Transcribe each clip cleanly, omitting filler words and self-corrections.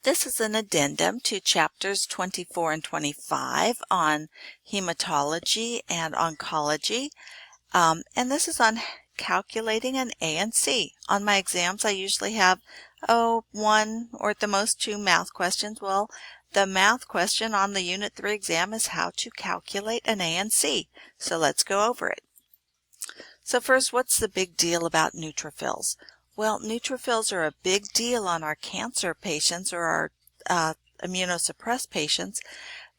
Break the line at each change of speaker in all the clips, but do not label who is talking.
This is an addendum to chapters 24 and 25 on hematology and oncology, and this is on calculating an ANC. On my exams, I usually have, one or at the most two math questions. Well, the math question on the Unit 3 exam is how to calculate an ANC. So let's go over it. So first, what's the big deal about neutrophils? Well, neutrophils are a big deal on our cancer patients or our immunosuppressed patients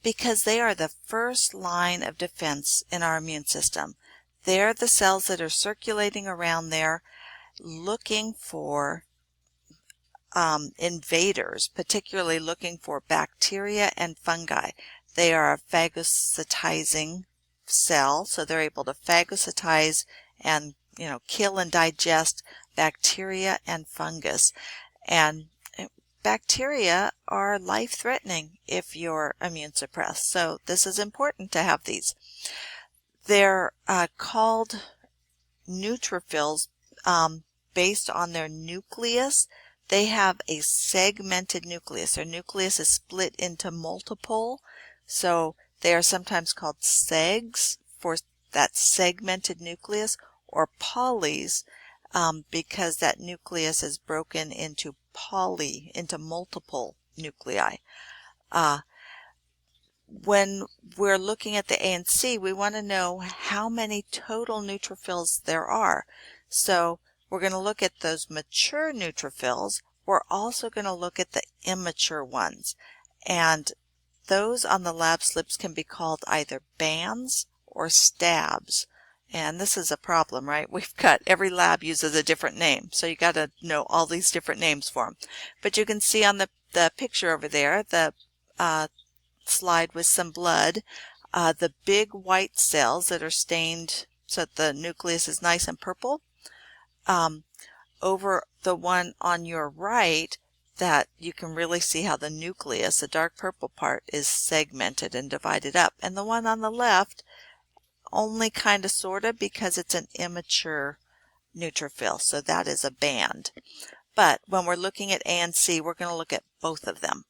because they are the first line of defense in our immune system. They're the cells that are circulating around there looking for invaders, particularly looking for bacteria and fungi. They are a phagocytizing cell, so they're able to phagocytize and kill and digest bacteria and fungus. And bacteria are life-threatening if you're immune suppressed, so this is important to have these. They're called neutrophils based on their nucleus. They have a segmented nucleus. Their nucleus is split into multiple, so they are sometimes called segs for that segmented nucleus, or polys because that nucleus is broken into multiple nuclei. When we're looking at the ANC, we want to know how many total neutrophils there are. So we're going to look at those mature neutrophils. We're also going to look at the immature ones. And those on the lab slips can be called either bands or stabs. And this is a problem, right? Every lab uses a different name. So you got to know all these different names for them. But you can see on the picture over there, the slide with some blood, the big white cells that are stained so that the nucleus is nice and purple. Over the one on your right, that you can really see how the nucleus, the dark purple part, is segmented and divided up. And the one on the left, only kind of sort of, because it's an immature neutrophil, so that is a band. But when we're looking at ANC, we're going to look at both of them.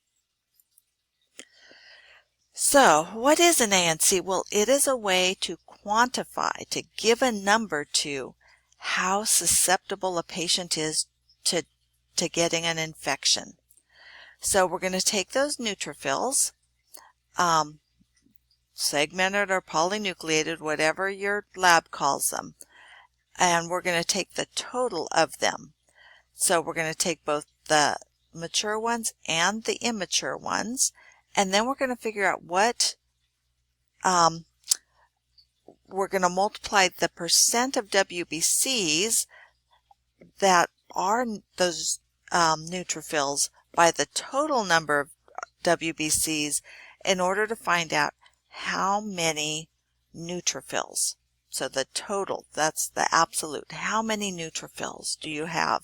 So what is an ANC? Well, it is a way to quantify, to give a number to how susceptible a patient is to getting an infection. So we're going to take those neutrophils, segmented or polynucleated, whatever your lab calls them, and we're going to take the total of them. So we're going to take both the mature ones and the immature ones, and then we're going to figure out what we're going to multiply the percent of WBCs that are those neutrophils by the total number of WBCs in order to find out how many neutrophils. So the total, that's the absolute. How many neutrophils do you have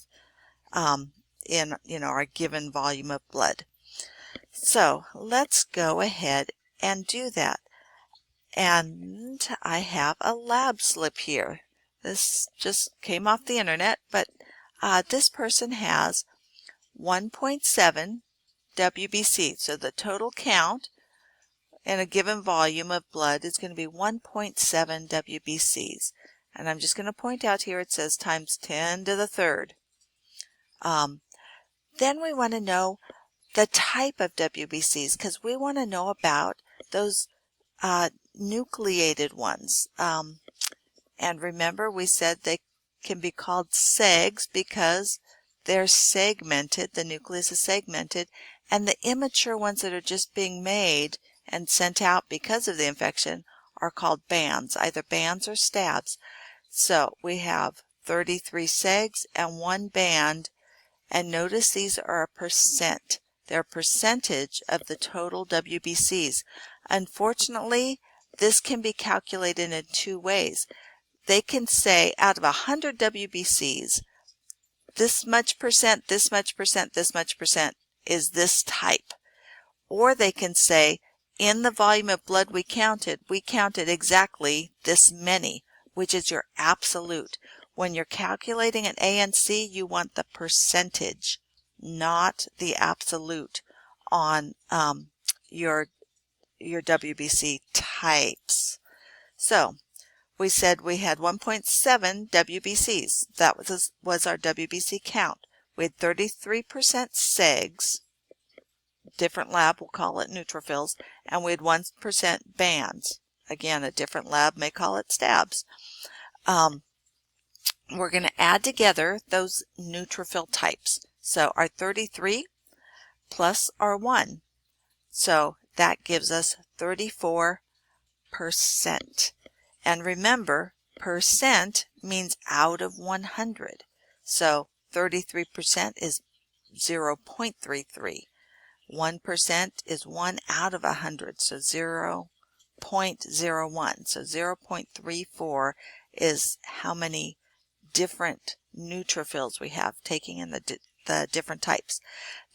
in our given volume of blood? So let's go ahead and do that. And I have a lab slip here. This just came off the internet, but this person has 1.7 WBC. So the total count in a given volume of blood is going to be 1.7 WBCs. And I'm just going to point out here it says times 10 to the third. Then we want to know the type of WBCs because we want to know about those nucleated ones. And remember, we said they can be called segs because they're segmented, the nucleus is segmented, and the immature ones that are just being made and sent out because of the infection are called bands, either bands or stabs. So we have 33 segs and 1 band, and notice these are a percent. They're a percentage of the total WBCs. Unfortunately, this can be calculated in 2 ways. They can say out of 100 WBCs, this much percent, this much percent, this much percent is this type. Or they can say in the volume of blood we counted exactly this many, which is your absolute. When you're calculating an ANC, you want the percentage, not the absolute. on your WBC types. So we said we had 1.7 WBCs. That was our WBC count. We had 33% segs, different lab will call it neutrophils, and we had 1% bands. Again, a different lab may call it stabs. We're going to add together those neutrophil types. So our 33 plus our 1. So that gives us 34%. And remember, percent means out of 100. So 33% is 0.33. 1% is 1 out of 100, so 0.01. So 0.34 is how many different neutrophils we have taking in the different types.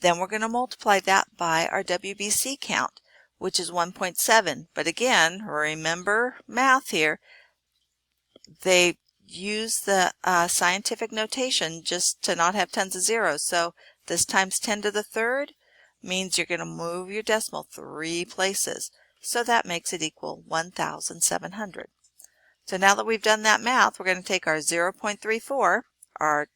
Then we're going to multiply that by our WBC count, which is 1.7. But again, remember math here. They use the scientific notation just to not have tons of zeros. So this times 10 to the third means you're going to move your decimal 3 places. So that makes it equal 1,700. So now that we've done that math, we're going to take our 0.34, our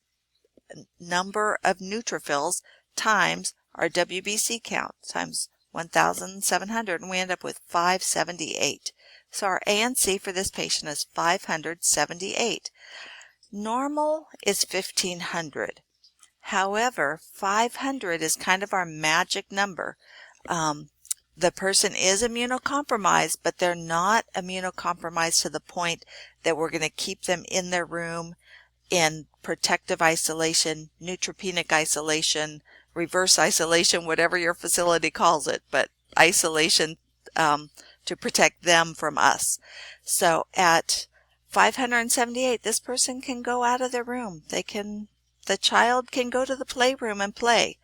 number of neutrophils, times our WBC count, times 1,700, and we end up with 578. So our ANC for this patient is 578. Normal is 1,500. However, 500 is kind of our magic number. The person is immunocompromised, but they're not immunocompromised to the point that we're going to keep them in their room in protective isolation, neutropenic isolation, reverse isolation, whatever your facility calls it, but isolation to protect them from us. So at 578, this person can go out of their room. The child can go to the playroom and play.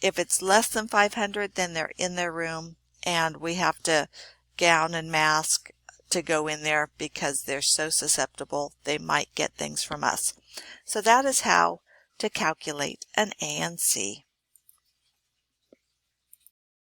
If it's less than 500, then they're in their room, and we have to gown and mask to go in there because they're so susceptible they might get things from us. So that is how to calculate an ANC.